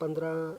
15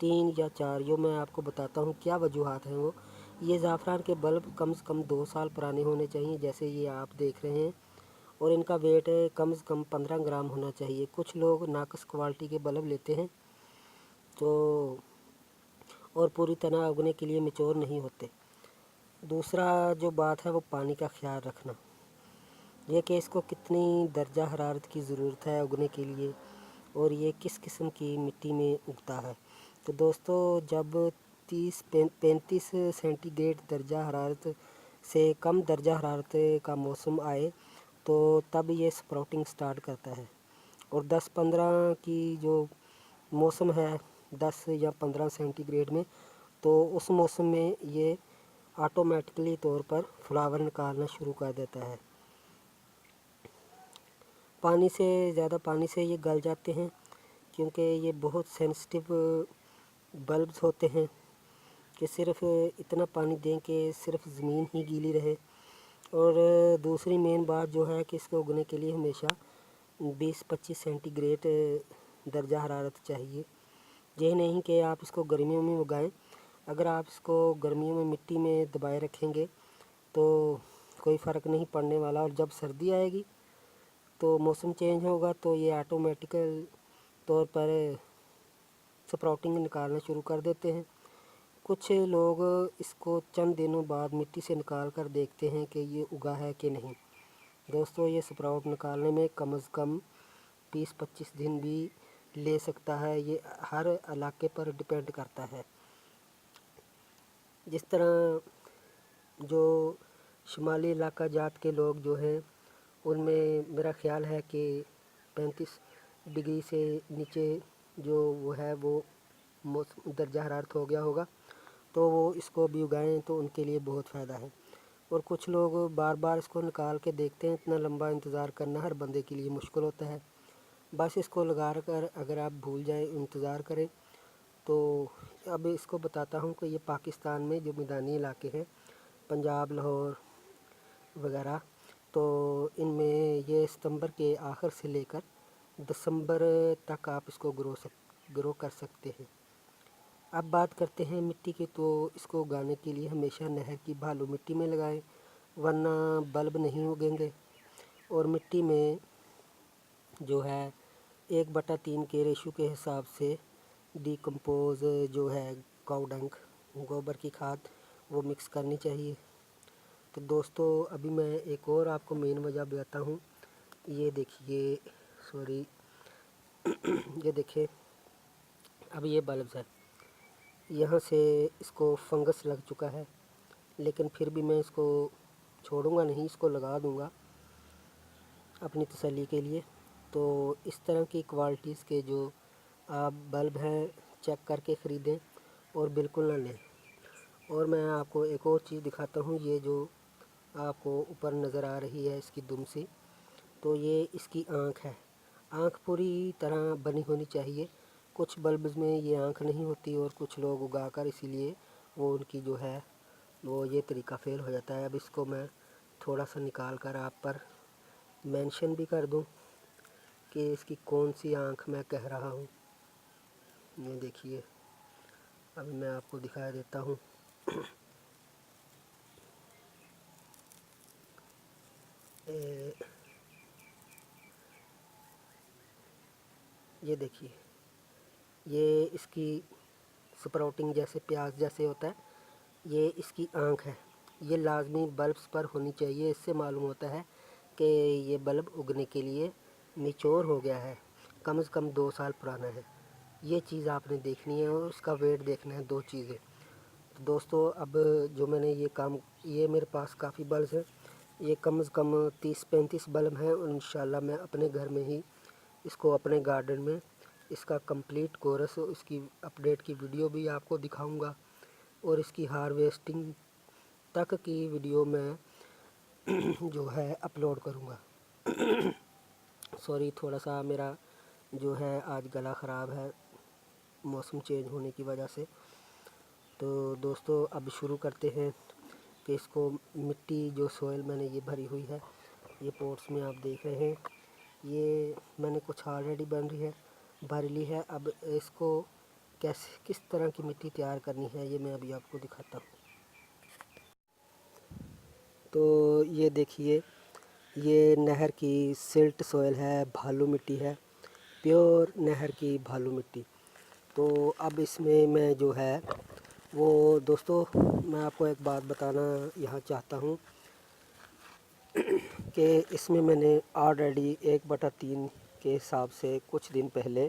3 یا 4 جو میں آپ کو بتاتا ہوں کیا وجوہات ہیں وہ. یہ زعفران کے بلب کم سے کم 2 سال پرانے ہونے چاہیے جیسے یہ آپ دیکھ رہے ہیں، اور ان کا ویٹ کم سے کم 15 گرام ہونا چاہیے. کچھ لوگ ناقص کوالٹی کے بلب لیتے ہیں تو اور پوری طرح اگنے کے لیے میچور نہیں ہوتے. دوسرا جو بات ہے وہ پانی کا خیال رکھنا، یہ کہ اس کو کتنی درجہ حرارت کی ضرورت ہے اگنے کے لیے اور یہ کس قسم کی مٹی میں اگتا ہے. تو دوستو جب 35 سینٹی گریڈ درجہ حرارت سے کم درجہ حرارت کا موسم آئے تو تب یہ سپراؤٹنگ سٹارٹ کرتا ہے، اور 10-15 کی جو موسم ہے 10 یا 15 سینٹی گریڈ میں، تو اس موسم میں یہ آٹومیٹکلی طور پر فلاور نکالنا شروع کر دیتا ہے. زیادہ پانی سے یہ گل جاتے ہیں کیونکہ یہ بہت سینسٹیو بلبز ہوتے ہیں کہ صرف اتنا پانی دیں کہ صرف زمین ہی گیلی رہے. اور دوسری مین بات جو ہے کہ اس کو اگنے کے لیے ہمیشہ 20-25 سینٹی گریڈ درجہ حرارت چاہیے. یہ نہیں کہ آپ اس کو گرمیوں میں اگائیں. اگر آپ اس کو گرمیوں میں مٹی میں دبائے رکھیں گے تو کوئی فرق نہیں پڑنے والا، اور جب سردی آئے گی تو موسم چینج ہوگا تو یہ آٹومیٹیکل طور پر سپراؤٹنگ نکالنا شروع کر دیتے ہیں. کچھ لوگ اس کو چند دنوں بعد مٹی سے نکال کر دیکھتے ہیں کہ یہ اگا ہے کہ نہیں. دوستو یہ سپراؤٹ نکالنے میں کم از کم 20-25 دن بھی لے سکتا ہے، یہ ہر علاقے پر ڈپینڈ کرتا ہے. جس طرح جو شمالی علاقہ جات کے لوگ جو ہیں ان میں میرا خیال ہے کہ 35 ڈگری سے نیچے جو وہ ہے وہ درجہ حرارت ہو گیا ہوگا تو وہ اس کو بھی اگائیں تو ان کے لیے بہت فائدہ ہے. اور کچھ لوگ بار بار اس کو نکال کے دیکھتے ہیں، اتنا لمبا انتظار کرنا ہر بندے کے لیے مشکل ہوتا ہے. بس اس کو لگا کر اگر آپ بھول جائیں انتظار کریں تو اب اس کو بتاتا ہوں کہ یہ پاکستان میں جو میدانی علاقے ہیں پنجاب، لاہور وغیرہ، تو ان میں یہ ستمبر کے آخر سے لے کر دسمبر تک آپ اس کو گرو کر سکتے ہیں. اب بات کرتے ہیں مٹی کی، تو اس کو اگانے کے لیے ہمیشہ نہر کی بھالو مٹی میں لگائیں ورنہ بلب نہیں اگیں گے. اور مٹی میں جو ہے 1/3 کے ریشو کے حساب سے ڈیکمپوز جو ہے کاؤ ڈنگ، گوبر کی کھاد، وہ مکس کرنی چاہیے. تو دوستو ابھی میں ایک اور آپ کو مین وجہ بتاتا ہوں. یہ دیکھیے یہ دیکھیں اب یہ بلبز ہے، یہاں سے اس کو فنگس لگ چکا ہے، لیکن پھر بھی میں اس کو چھوڑوں گا نہیں، اس کو لگا دوں گا اپنی تسلی کے لیے. تو اس طرح کی کوالٹیز کے جو آپ بلب ہیں چیک کر کے خریدیں اور بالکل نہ لیں. اور میں آپ کو ایک اور چیز دکھاتا ہوں، یہ جو آپ کو اوپر نظر آ رہی ہے اس کی دم سی، تو یہ اس کی آنکھ ہے. آنکھ پوری طرح بنی ہونی چاہیے. کچھ بلبز میں یہ آنکھ نہیں ہوتی اور کچھ لوگ اگا کر اسی لیے وہ ان کی جو ہے وہ یہ طریقہ فیل ہو جاتا ہے. اب اس کو میں تھوڑا سا نکال کر آپ پر مینشن بھی کر دوں کہ اس کی کون سی آنکھ میں کہہ رہا ہوں. یہ دیکھیے ابھی میں آپ کو دکھا دیتا ہوں. یہ دیکھیے یہ اس کی سپراؤٹنگ جیسے پیاز جیسے ہوتا ہے، یہ اس کی آنکھ ہے. یہ لازمی بلبس پر ہونی چاہیے. اس سے معلوم ہوتا ہے کہ یہ بلب اگنے کے لیے میچور ہو گیا ہے، کم از کم 2 سال پرانا ہے. یہ چیز آپ نے دیکھنی ہے اور اس کا ویٹ دیکھنا ہے، 2 چیزیں. تو دوستو اب جو میں نے یہ میرے پاس کافی بلبس ہیں، یہ کم از کم 30-35 بلب ہیں، اور انشاءاللہ میں اپنے گھر میں ہی اس کو اپنے گارڈن میں اس کا کمپلیٹ کورس، اس کی اپڈیٹ کی ویڈیو بھی آپ کو دکھاؤں گا، اور اس کی ہارویسٹنگ تک کی ویڈیو میں جو ہے اپلوڈ کروں گا. سوری تھوڑا سا میرا جو ہے آج گلا خراب ہے موسم چینج ہونے کی وجہ سے. تو دوستو اب شروع کرتے ہیں کہ اس کو مٹی جو سوئل میں نے یہ بھری ہوئی ہے، یہ پوٹس میں آپ دیکھ رہے ہیں، یہ میں نے کچھ آلریڈی بھر لی ہے. اب اس کو کس طرح کی مٹی تیار کرنی ہے یہ میں ابھی آپ کو دکھاتا ہوں۔ تو یہ دیکھیے، یہ نہر کی سلٹ سوئل ہے، بھالو مٹی ہے، پیور نہر کی بھالو مٹی۔ تو اب اس میں جو ہے وہ دوستو میں آپ کو ایک بات بتانا یہاں چاہتا ہوں کہ اس میں نے آلریڈی 1/3 کے حساب سے کچھ دن پہلے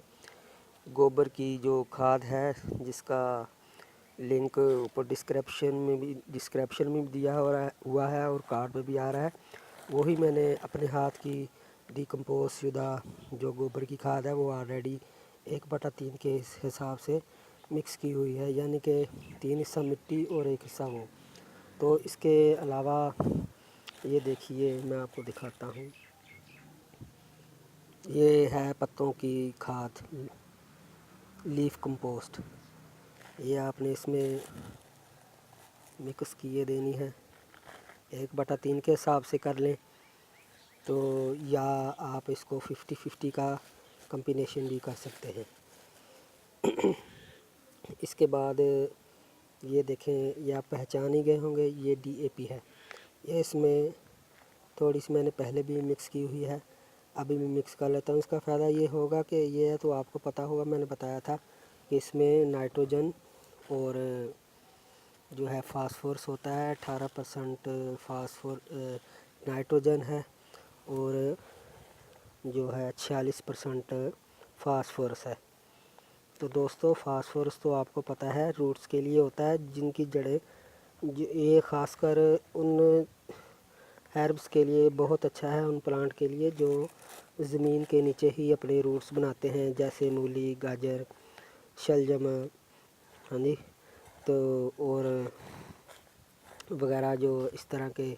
گوبر کی جو کھاد ہے، جس کا لنک اوپر ڈسکرپشن میں بھی دیا ہوا ہے اور کارڈ میں بھی آ رہا ہے، وہی میں نے اپنے ہاتھ کی ڈیکمپوز شدہ جو گوبر کی کھاد ہے وہ آلریڈی 1/3 کے حساب سے مکس کی ہوئی ہے، یعنی کہ 3 حصہ مٹی اور 1 حصہ وہ۔ تو اس کے علاوہ یہ دیکھیے میں آپ کو دکھاتا ہوں، یہ ہے پتوں کی کھاد، لیف کمپوسٹ۔ یہ آپ نے اس میں مکس کیے دینی ہے، 1/3 کے حساب سے کر لیں، تو یا آپ اس کو 50-50 کا کمبینیشن بھی کر سکتے ہیں۔ اس کے بعد یہ دیکھیں، یہ آپ پہچان ہی گئے ہوں گے، یہ DAP ہے، یہ اس میں تھوڑی سی میں نے پہلے بھی مکس کی ہوئی ہے، ابھی میں مکس کر لیتا ہوں۔ اس کا فائدہ یہ ہوگا کہ یہ تو آپ کو پتہ ہوگا، میں نے بتایا تھا کہ اس میں نائٹروجن اور جو ہے فاسفورس ہوتا ہے، 18% نائٹروجن ہے اور جو ہے 46% فاسفورس ہے۔ تو دوستو فاسفورس تو آپ کو پتہ ہے روٹس کے لیے ہوتا ہے، جن کی جڑیں، یہ خاص کر ان ہربس کے لیے بہت اچھا ہے، ان پلانٹ کے لیے جو زمین کے نیچے ہی اپنے روٹس بناتے ہیں، جیسے مولی، گاجر، شلجم، ہاں جی، تو اور وغیرہ جو اس طرح کے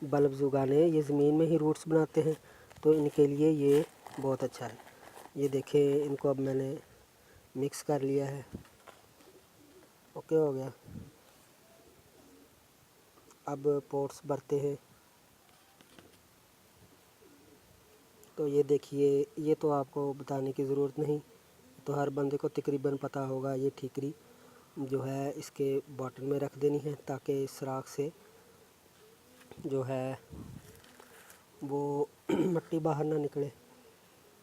بلبز اگانے یہ زمین میں ہی روٹس بناتے ہیں، تو ان کے لیے یہ بہت اچھا ہے۔ یہ دیکھیں، ان کو اب میں نے مکس کر لیا ہے، اوکے ہو گیا۔ اب پوٹس بھرتے ہیں، تو یہ دیکھیے، یہ تو آپ کو بتانے کی ضرورت نہیں، تو ہر بندے کو تقریباً پتہ ہوگا، یہ ٹھیکری جو ہے اس کے باٹل میں رکھ دینی ہے تاکہ سراخ سے جو ہے وہ مٹی باہر نہ نکلے۔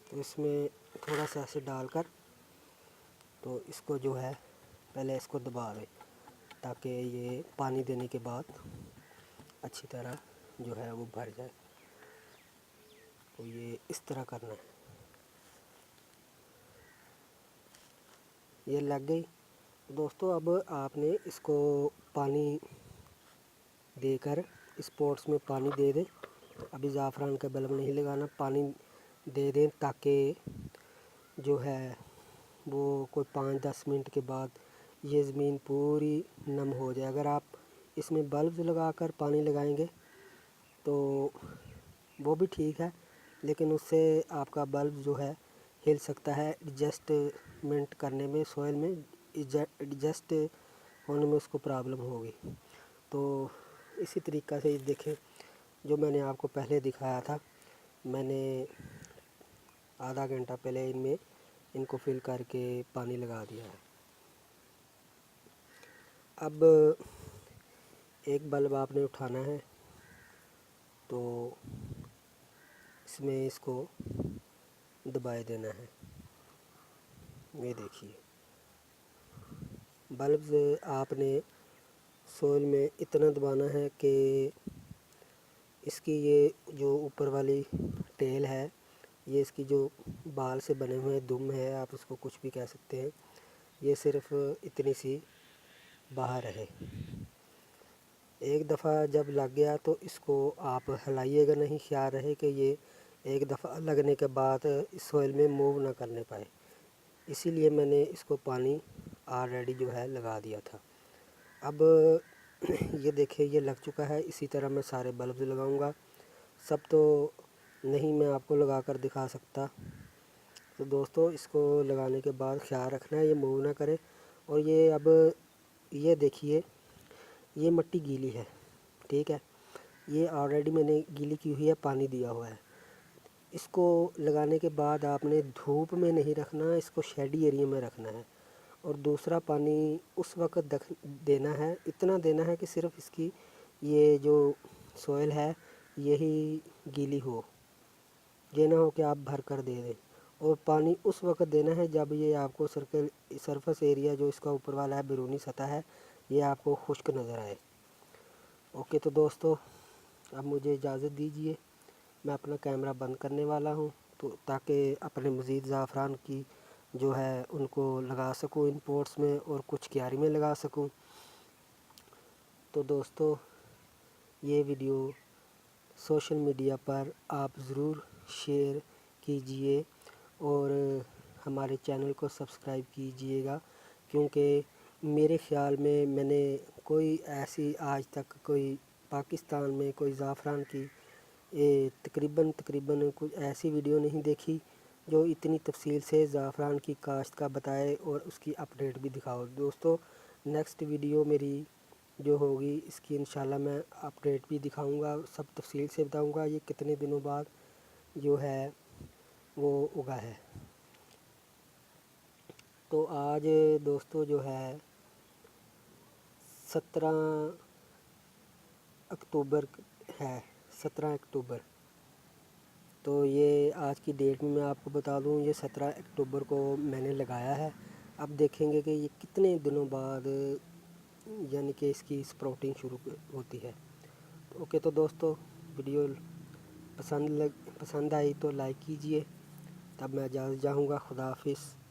تو اس میں تھوڑا سا ایسے ڈال کر تو اس کو جو ہے پہلے اس کو دبا دیں تاکہ یہ پانی دینے کے بعد اچھی طرح جو ہے وہ بھر جائے۔ تو یہ اس طرح کرنا ہے، یہ لگ گئی دوستو۔ اب آپ نے اس کو پانی دے کر اس پوٹس میں پانی دے دیں، ابھی زعفران کا بلب نہیں لگانا، پانی دے دیں تاکہ جو ہے وہ کوئی 5-10 منٹ کے بعد یہ زمین پوری نم ہو جائے۔ اگر آپ اس میں بلبز لگا کر پانی لگائیں گے تو وہ بھی ٹھیک ہے، لیکن اس سے آپ کا بلب جو ہے ہل سکتا ہے، ایڈجسٹمنٹ کرنے میں، سوئل میں ایڈجسٹ ہونے میں اس کو پرابلم ہوگی۔ تو اسی طریقہ سے دیکھیں، جو میں نے آپ کو پہلے دکھایا تھا، میں نے آدھا گھنٹہ پہلے ان کو فل کر کے پانی لگا دیا ہے۔ اب ایک بلب آپ نے اٹھانا ہے، تو اس میں اس کو دبائے دینا ہے، یہ دیکھیے بلبز آپ نے سوئل میں اتنا دبانا ہے کہ اس کی یہ جو اوپر والی ٹیل ہے، یہ اس کی جو بال سے بنے ہوئے دم ہے، آپ اس کو کچھ بھی کہہ سکتے ہیں، یہ صرف اتنی سی باہر رہے۔ ایک دفعہ جب لگ گیا تو اس کو آپ ہلائیے گا نہیں، خیال رہے کہ یہ ایک دفعہ لگنے کے بعد اس سوئل میں موو نہ کرنے پائے، اسی لیے میں نے اس کو پانی آلریڈی جو ہے لگا دیا تھا۔ اب یہ دیکھیں، یہ لگ چکا ہے، اسی طرح میں سارے بلبز لگاؤں گا، سب تو نہیں میں آپ کو لگا کر دکھا سکتا۔ تو دوستو اس کو لگانے کے بعد خیال رکھنا ہے یہ موو نہ کرے۔ اور یہ اب یہ دیکھیے، یہ مٹی گیلی ہے، ٹھیک ہے، یہ آلریڈی میں نے گیلی کی ہوئی ہے، پانی دیا ہوا ہے۔ اس کو لگانے کے بعد آپ نے دھوپ میں نہیں رکھنا، اس کو شیڈی ایریا میں رکھنا ہے، اور دوسرا پانی اس وقت دینا ہے، اتنا دینا ہے کہ صرف اس کی یہ جو سوئل ہے یہی گیلی ہو، یہ نہ ہو کہ آپ بھر کر دے دیں۔ اور پانی اس وقت دینا ہے جب یہ آپ کو سرفس ایریا جو اس کا اوپر والا ہے، بیرونی سطح ہے، یہ آپ کو خشک نظر آئے۔ اوکے تو دوستو، اب مجھے اجازت دیجیے، میں اپنا کیمرہ بند کرنے والا ہوں تو تاکہ اپنے مزید زعفران کی جو ہے ان کو لگا سکوں ان پوٹس میں اور کچھ کیاری میں لگا سکوں۔ تو دوستو، یہ ویڈیو سوشل میڈیا پر آپ ضرور شیئر کیجئے اور ہمارے چینل کو سبسکرائب کیجئے گا، کیونکہ میرے خیال میں نے کوئی ایسی آج تک کوئی پاکستان میں کوئی زعفران کی تقریباً کچھ ایسی ویڈیو نہیں دیکھی جو اتنی تفصیل سے زعفران کی کاشت کا بتائے اور اس کی اپڈیٹ بھی دکھاؤ۔ دوستو، نیکسٹ ویڈیو میری جو ہوگی اس کی انشاءاللہ میں اپڈیٹ بھی دکھاؤں گا، سب تفصیل سے بتاؤں گا یہ کتنے دنوں بعد جو ہے وہ اگا ہے۔ تو آج دوستو جو ہے 17 اکتوبر ہے، 17 اکتوبر۔ تو یہ آج کی ڈیٹ میں آپ کو بتا دوں، یہ 17 اکتوبر کو میں نے لگایا ہے۔ اب دیکھیں گے کہ یہ کتنے دنوں بعد یعنی کہ اس کی سپراؤٹنگ شروع ہوتی ہے۔ اوکے تو دوستو، ویڈیو پسند آئی تو لائک کیجئے، تب میں اجازت چاہوں گا۔ خدا حافظ۔